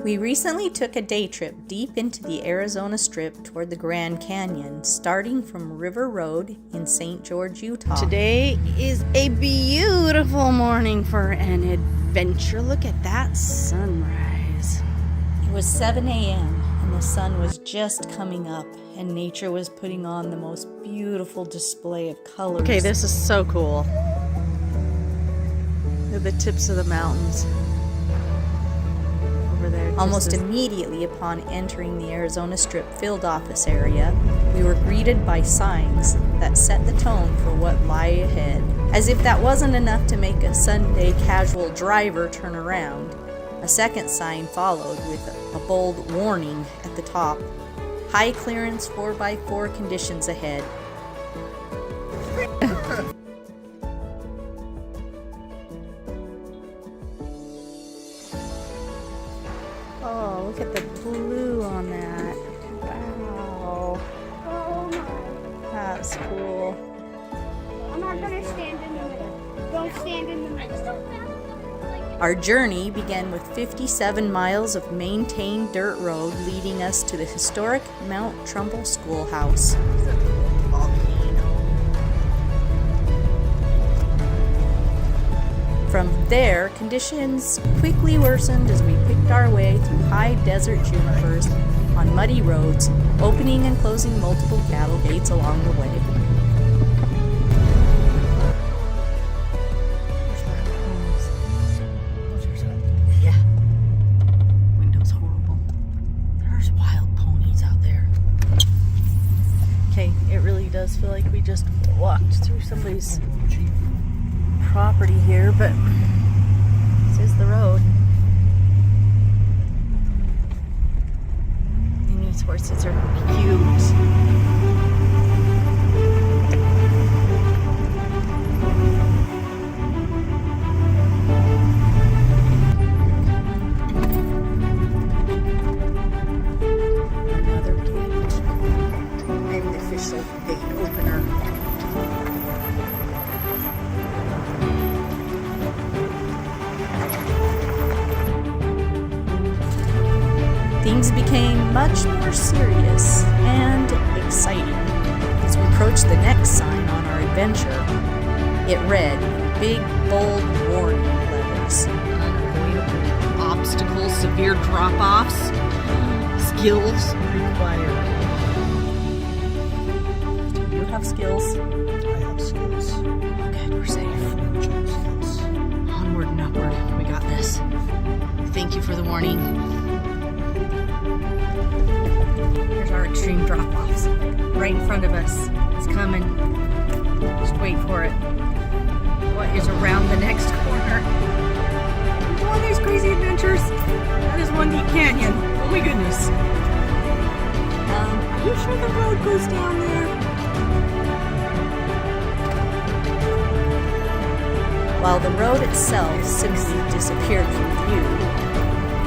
We recently took a day trip deep into the Arizona Strip toward the Grand Canyon, starting from River Road in St. George, Utah. Today is a beautiful morning for an adventure. Look at that sunrise. It was 7 a.m. and the sun was just coming up, and nature was putting on the most beautiful display of colors. Okay, this is so cool. Look at the tips of the mountains. Over there. Almost immediately upon entering the Arizona Strip field office area, we were greeted by signs that set the tone for what lay ahead. As if that wasn't enough to make a Sunday casual driver turn around, a second sign followed with a bold warning at the top. High clearance 4x4 conditions ahead. Oh, look at the blue on that. Wow. Oh my. That's cool. I'm not gonna stand in the middle. Don't stand in the middle. Our journey began with 57 miles of maintained dirt road leading us to the historic Mount Trumbull Schoolhouse. From there, conditions quickly worsened as we picked our way through high desert junipers on muddy roads, opening and closing multiple cattle gates along the way. Yeah. Window's horrible. There's wild ponies out there. Okay, it really does feel like we just walked through somebody's property here, but this is the road. And these horses are cute. Another gate. And the official gate opener. Things became much more serious and exciting as we approached the next sign on our adventure. It read, big, bold warning letters. Unavoidable obstacles, severe drop-offs, skills required. Do you have skills? I have skills. Okay, we're safe. Skills. Onward and upward. We got this. Thank you for the warning. Here's our extreme drop-offs. Right in front of us. It's coming. Just wait for it. What is around the next corner? One of these crazy adventures. That is one deep canyon. Oh my goodness. Are you sure the road goes down there? While the road itself simply disappeared from view,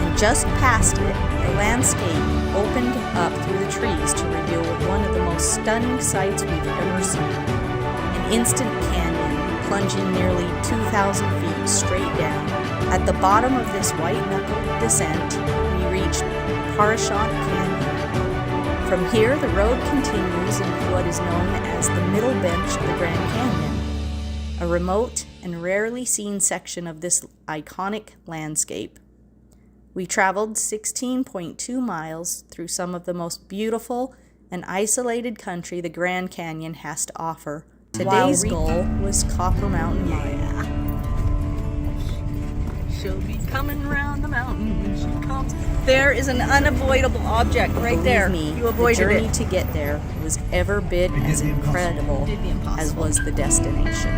and just past it, the landscape opened up through the trees to reveal one of the most stunning sights we've ever seen. An instant canyon plunging nearly 2,000 feet straight down. At the bottom of this white-knuckled descent, we reached Parashant Canyon. From here, the road continues into what is known as the middle bench of the Grand Canyon, a remote and rarely seen section of this iconic landscape. We traveled 16.2 miles through some of the most beautiful and isolated country the Grand Canyon has to offer. Today's goal was Copper Mountain Mine. She'll be coming around the mountain when she comes. There is an unavoidable object right there. Believe me, You avoided the journey it. to get there was every bit as incredible Did the impossible. as was the destination.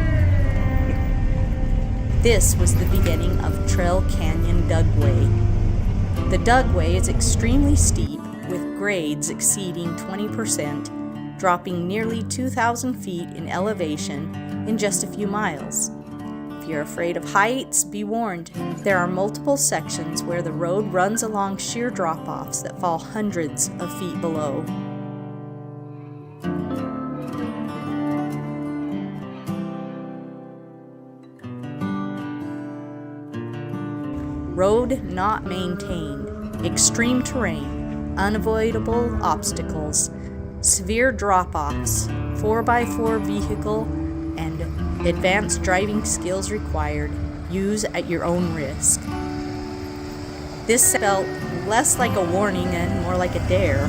This was the beginning of Trail Canyon Dugway. The Dugway is extremely steep, with grades exceeding 20%, dropping nearly 2,000 feet in elevation in just a few miles. If you're afraid of heights, be warned. There are multiple sections where the road runs along sheer drop-offs that fall hundreds of feet below. Road not maintained. extreme terrain, unavoidable obstacles, severe drop-offs, 4x4 vehicle, and advanced driving skills required. Use at your own risk. This felt less like a warning and more like a dare.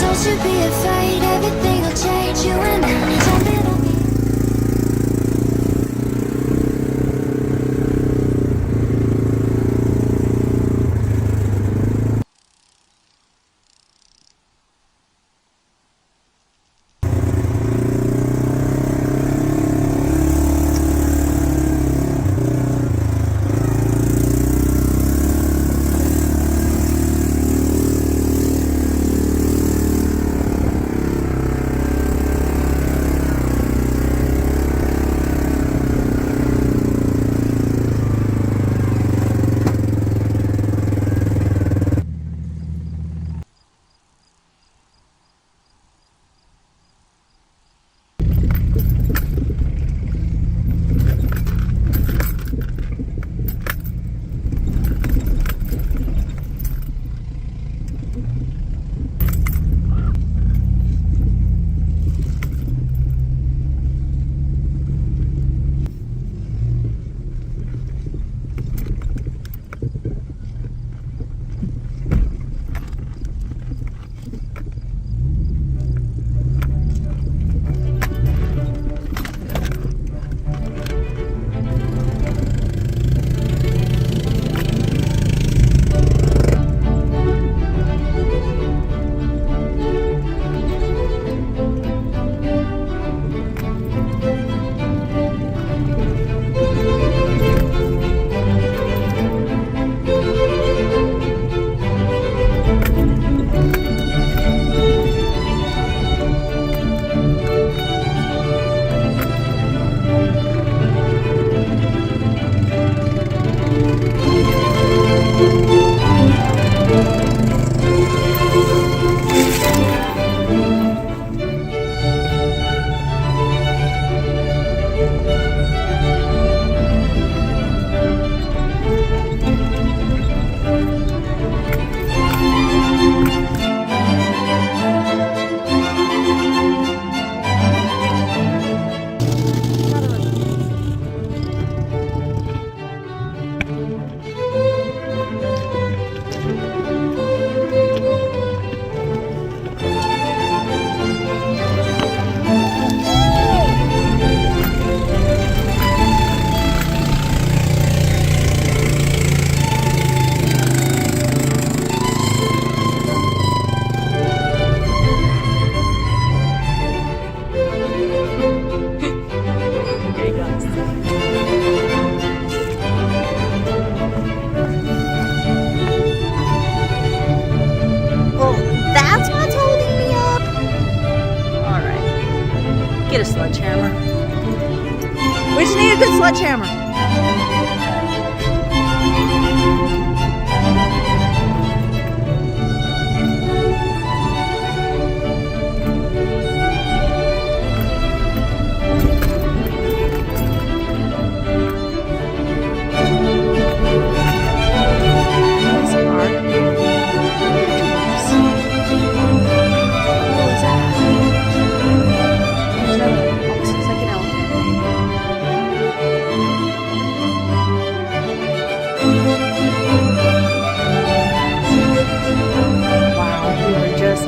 Don't you be afraid, everything will change. You and me jumping on me. Get a sledgehammer. We just need a good sledgehammer.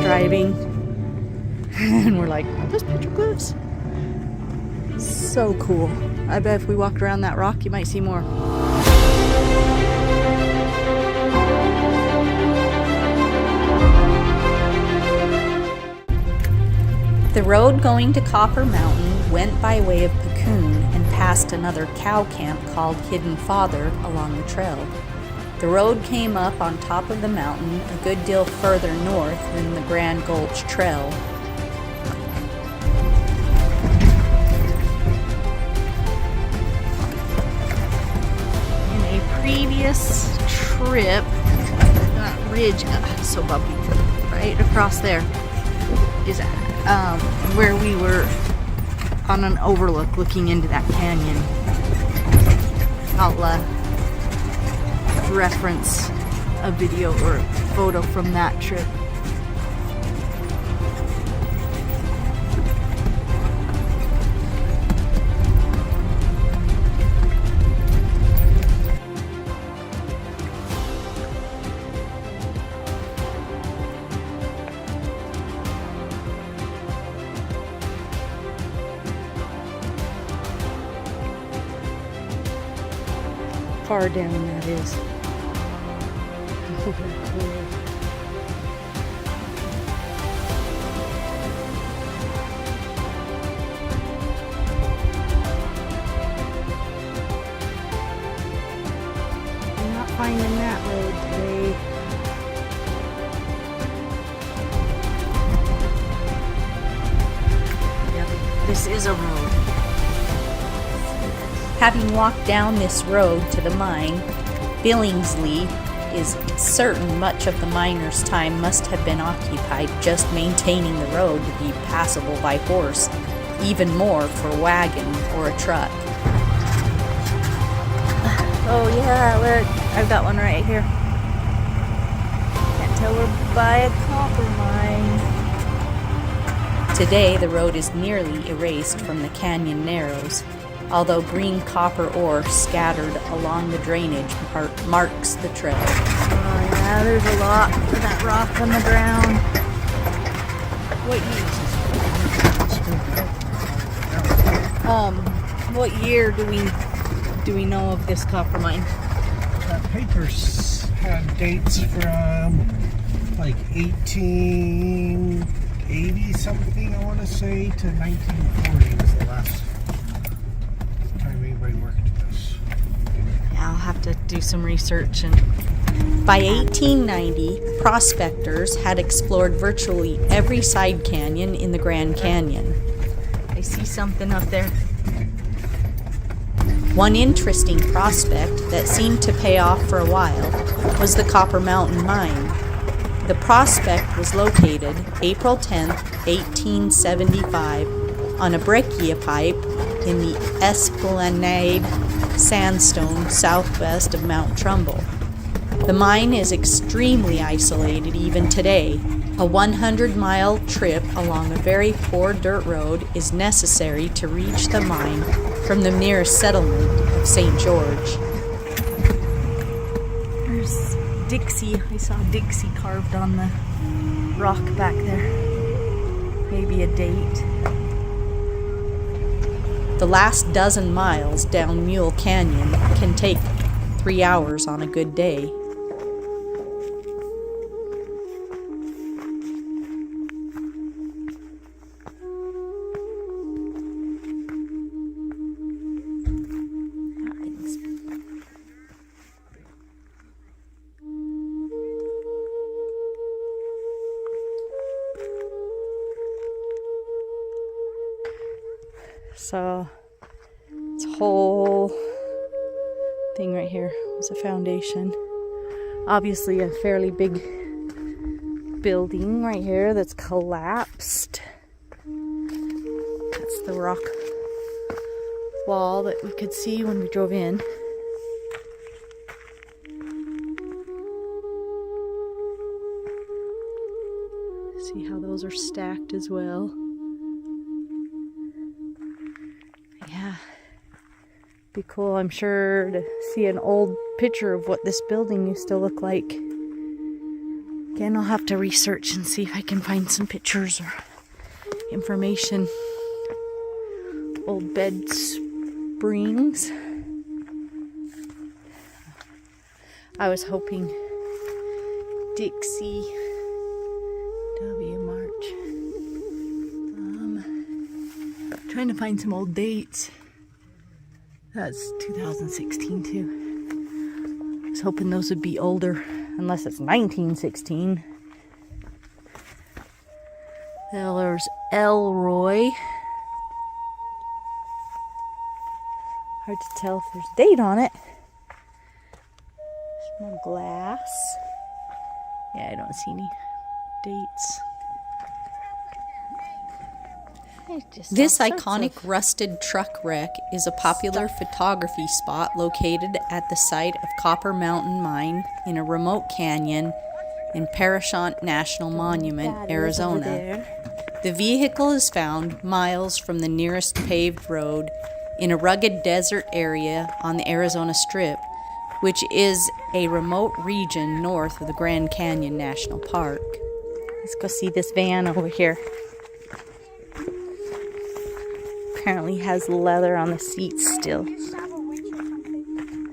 Driving and we're like, those petroglyphs, so cool. I bet if we walked around that rock you might see more. The road going to Copper Mountain went by way of Piccoon and passed another cow camp called Hidden Father along the trail. The road came up on top of the mountain a good deal further north than the Grand Gulch Trail. In a previous trip, that ridge, so bumpy, right across there is where we were on an overlook looking into that canyon. I'll reference a video or a photo from that trip. far down that is. I'm not finding that road today. Yep, this is a road. Having walked down this road to the mine, Billingsley is certain much of the miner's time must have been occupied just maintaining the road to be passable by horse, even more for a wagon or a truck. Oh yeah, look, I've got one right here. Can't tell we're by a copper mine. Today, the road is nearly erased from the canyon narrows, although green copper ore scattered along the drainage marks the trail. Oh yeah, there's a lot of that rock on the ground. What year do we know of this copper mine? Papers had dates from like 1880 something, I want to say, to 1940 was the last time anybody worked this. Yeah, I'll have to do some research. And By 1890, prospectors had explored virtually every side canyon in the Grand Canyon. I see something up there. One interesting prospect that seemed to pay off for a while was the Copper Mountain Mine. The prospect was located April 10, 1875, on a breccia pipe in the Esplanade sandstone southwest of Mount Trumbull. The mine is extremely isolated even today. A 100-mile trip along a very poor dirt road is necessary to reach the mine from the nearest settlement of St. George. There's Dixie. I saw Dixie carved on the rock back there. Maybe a date. The last dozen miles down Mule Canyon can take 3 hours on a good day. So this whole thing right here was a foundation. Obviously a fairly big building right here that's collapsed. That's the rock wall that we could see when we drove in. See how those are stacked as well. Yeah, be cool, I'm sure, to see an old picture of what this building used to look like. Again, I'll have to research and see if I can find some pictures or information. Old bed springs. I was hoping Dixie W. March. Trying to find some old dates. That's 2016 too. I was hoping those would be older, unless it's 1916. There's Elroy. Hard to tell if there's a date on it. There's more glass. Yeah, I don't see any dates. This iconic rusted truck wreck is a popular photography spot located at the site of Copper Mountain Mine in a remote canyon in Parashant National Monument, Arizona. The vehicle is found miles from the nearest paved road in a rugged desert area on the Arizona Strip, which is a remote region north of the Grand Canyon National Park. Let's go see this van over here. Apparently has leather on the seats still.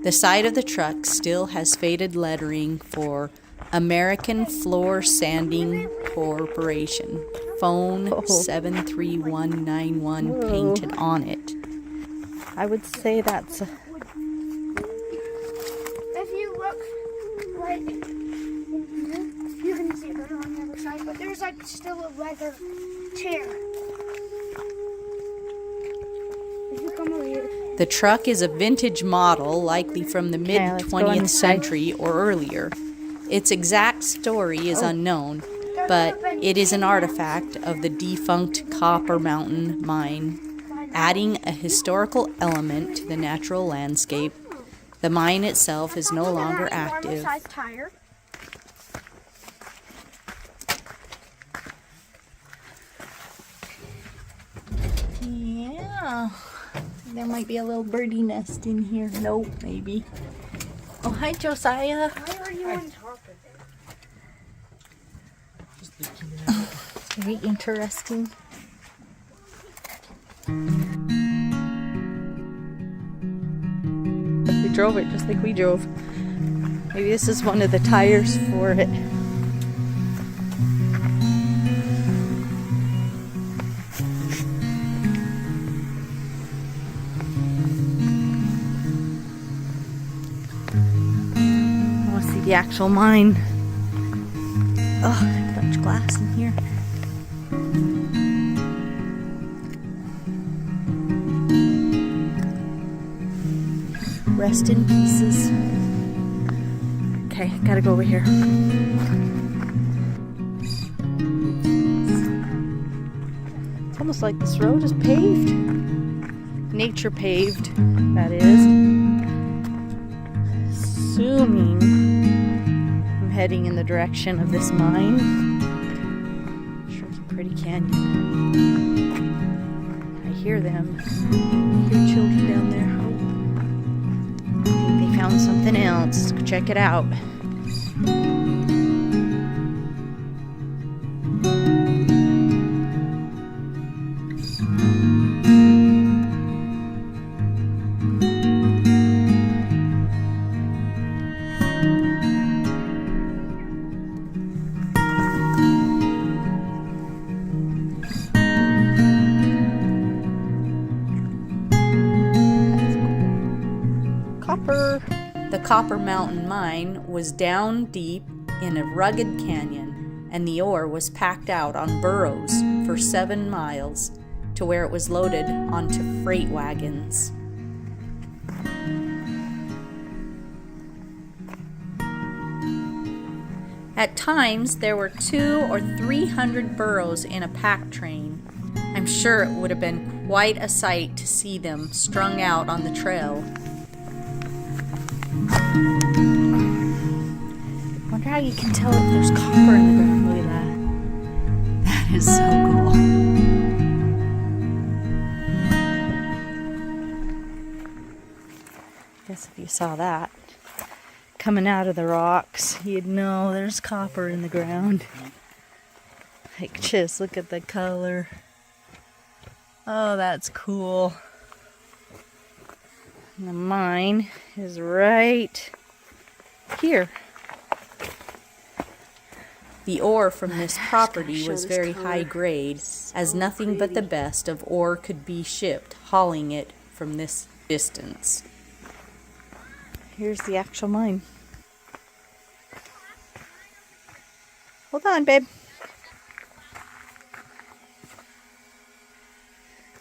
The The side of the truck still has faded lettering for American Floor Sanding Corporation, phone 73191 painted on it. I would say that's If you look right in here, you can see it better on the other side, but there's like still a leather chair. If you come over here. The truck is a vintage model, likely from the Okay, let's go mid-20th inside. century or earlier. Its exact story is unknown, but it is an artifact of the defunct Copper Mountain mine, adding a historical element to the natural landscape. The mine itself is no longer active. Size tire. Yeah. There might be a little birdie nest in here. Nope, maybe. Oh, hi, Josiah. Why are you on top of it? Very interesting. We drove it just like we drove. Maybe this is one of the tires for it. I want to see the actual mine. Oh, a bunch of glass in here. Rest in pieces. Okay, gotta go over here. It's almost like this road is paved. Nature paved, that is. Assuming I'm heading in the direction of this mine. Sure, it's a pretty canyon. I hear them. I hear children down there. I think they found something else. Let's go check it out. The Copper Mountain mine was down deep in a rugged canyon, and the ore was packed out on burros for 7 miles to where it was loaded onto freight wagons. At times, there were 200 or 300 burros in a pack train. I'm sure it would have been quite a sight to see them strung out on the trail. Wonder how you can tell if there's copper in the ground. Look at that. That is so cool. Guess if you saw that coming out of the rocks, you'd know there's copper in the ground. Like, just look at the color. Oh, that's cool. And the mine is right here. The ore from this property was very high grade, as nothing but the best of ore could be shipped, hauling it from this distance. Here's the actual mine. Hold on, babe.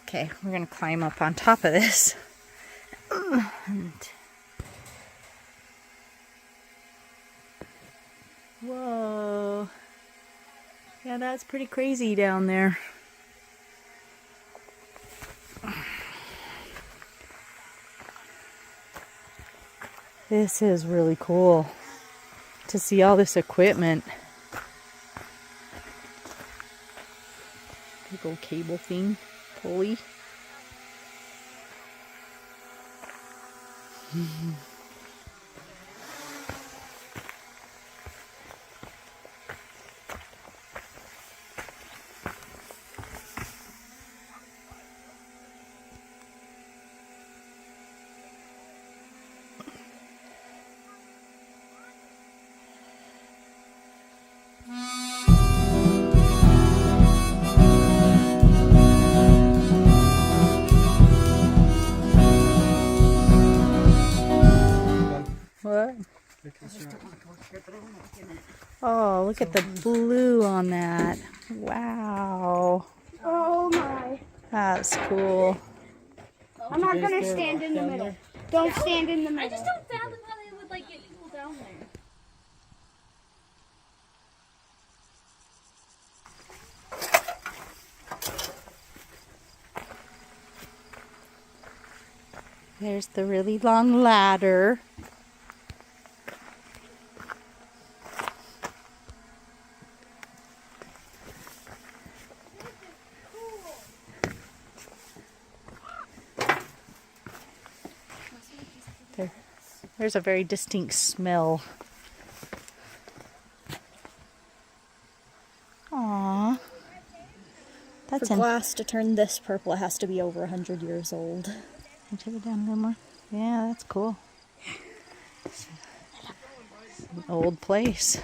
Okay, we're gonna climb up on top of this. And whoa. Yeah, that's pretty crazy down there. This is really cool to see all this equipment. Big old cable thing, pulley. Oh, look at the blue on that. Wow. Oh my. That's cool. I'm not gonna stand in the middle. Don't stand in the middle. I just don't fathom how they would like get people down there. There's the really long ladder. There's a very distinct smell. Aww. That's For glass to turn this purple, it has to be over 100 years old. Can you take it down a little more? Yeah, that's cool. It's an old place.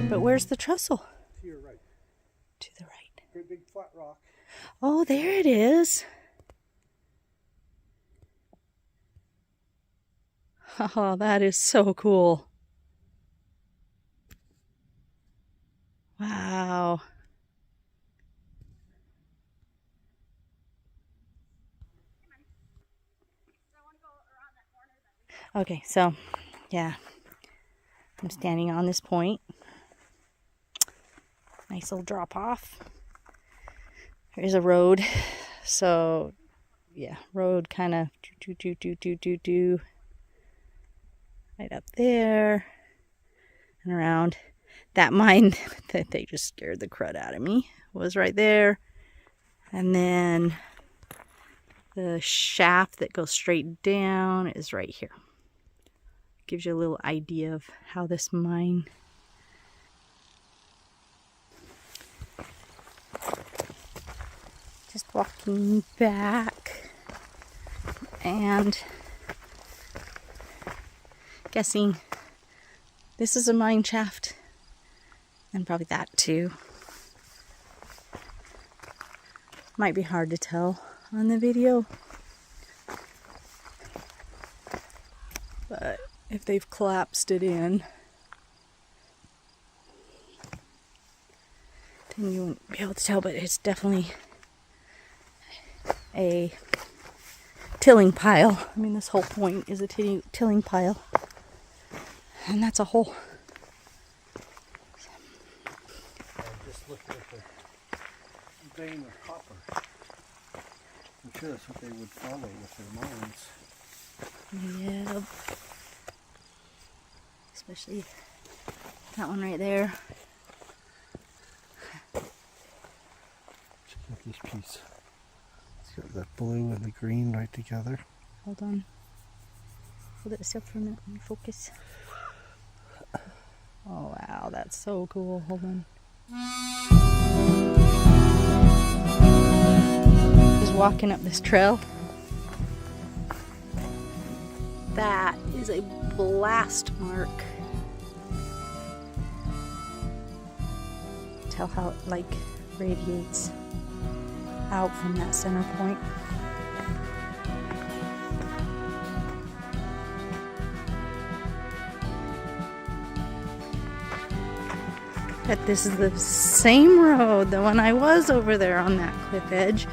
But where's the trestle? To your right. To the right. Great big flat rock. Oh, there it is. Oh, that is so cool. Wow. Okay, so, yeah. I'm standing on this point. Nice little drop off. There's a road. So, yeah, road kind of right up there and around. That mine that they just scared the crud out of me was right there. And then the shaft that goes straight down is right here. Gives you a little idea of how this mine. Just walking back and guessing this is a mine shaft, and probably that too. Might be hard to tell on the video, but if they've collapsed it in, then you wouldn't be able to tell, but it's definitely a tilling pile. I mean, this whole point is a tilling pile, and that's a hole. I'm just looking at the vein of copper. I'm sure that's what they would follow with their mines. Yeah. Especially that one right there. Check out this piece. It's got that blue and the green right together. Hold on. Hold it still for a minute. Let me focus. Oh wow, that's so cool. Hold on. Just walking up this trail. That is a blast mark. Tell how it like radiates out from that center point. That this is the same road, the one I was over there on that cliff edge.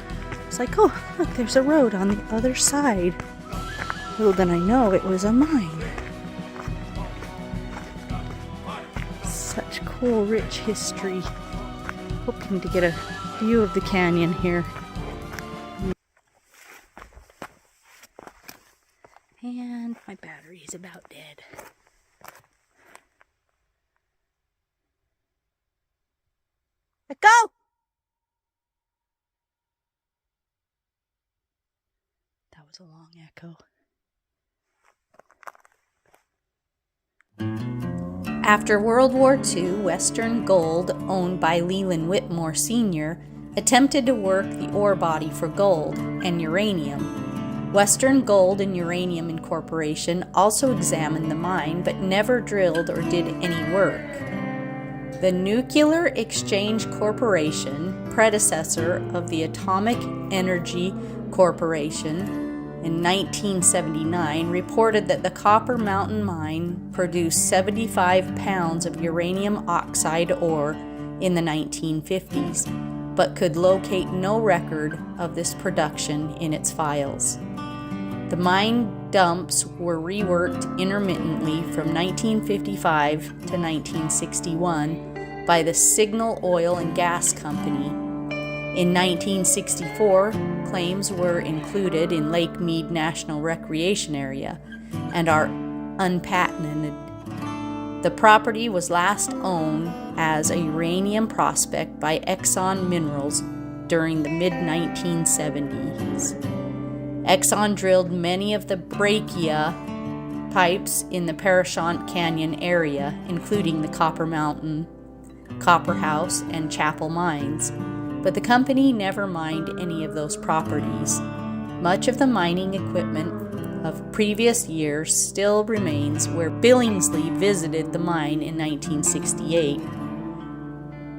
It's like, oh, look, there's a road on the other side. Little did I know it was a mine. Such cool, rich history. Hoping to get a view of the canyon here. And my battery is about dead. Let go! That was a long echo. After World War II, Western Gold, owned by Leland Whitmore Sr., attempted to work the ore body for gold and uranium. Western Gold and Uranium Incorporation also examined the mine but never drilled or did any work. The Nuclear Exchange Corporation, predecessor of the Atomic Energy Corporation, in 1979 reported that the Copper Mountain Mine produced 75 pounds of uranium oxide ore in the 1950s, but could locate no record of this production in its files. The mine dumps were reworked intermittently from 1955 to 1961 by the Signal Oil and Gas Company. In 1964, claims were included in Lake Mead National Recreation Area and are unpatented. The property was last owned as a uranium prospect by Exxon Minerals during the mid-1970s. Exxon drilled many of the breccia pipes in the Parashant Canyon area, including the Copper Mountain, Copper House, and Chapel mines. But the company never mined any of those properties. Much of the mining equipment of previous years still remains where Billingsley visited the mine in 1968.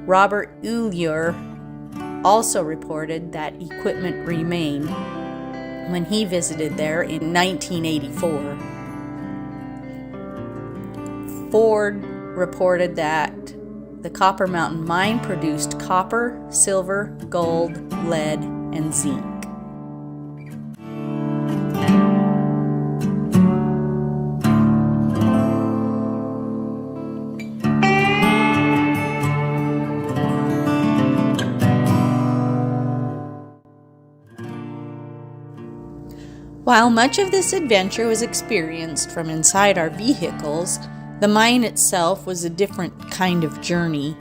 Robert Ullure also reported that equipment remained when he visited there in 1984. Ford reported that the Copper Mountain Mine produced copper, silver, gold, lead, and zinc. While much of this adventure was experienced from inside our vehicles, the mine itself was a different kind of journey.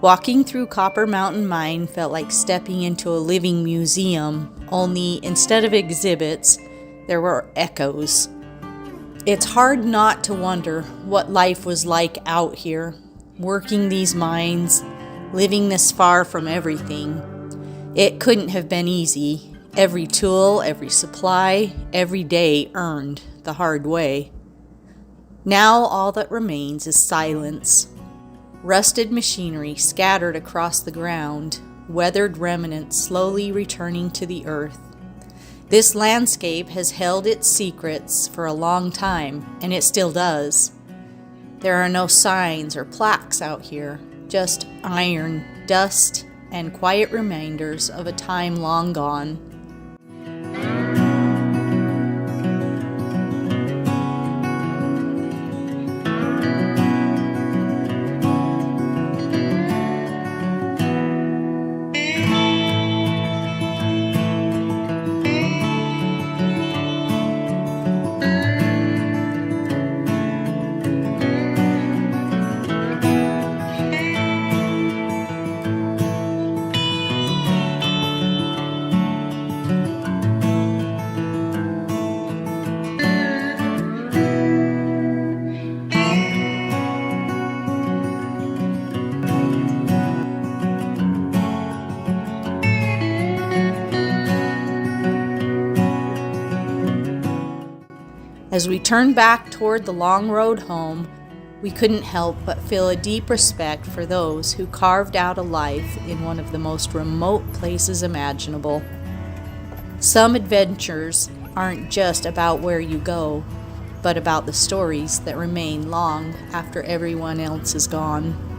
Walking through Copper Mountain Mine felt like stepping into a living museum, only instead of exhibits, there were echoes. It's hard not to wonder what life was like out here, working these mines, living this far from everything. It couldn't have been easy. Every tool, every supply, every day earned the hard way. Now all that remains is silence. Rusted machinery scattered across the ground, weathered remnants slowly returning to the earth. This landscape has held its secrets for a long time, and it still does. There are no signs or plaques out here, just iron, dust, and quiet reminders of a time long gone. As we turned back toward the long road home, we couldn't help but feel a deep respect for those who carved out a life in one of the most remote places imaginable. Some adventures aren't just about where you go, but about the stories that remain long after everyone else is gone.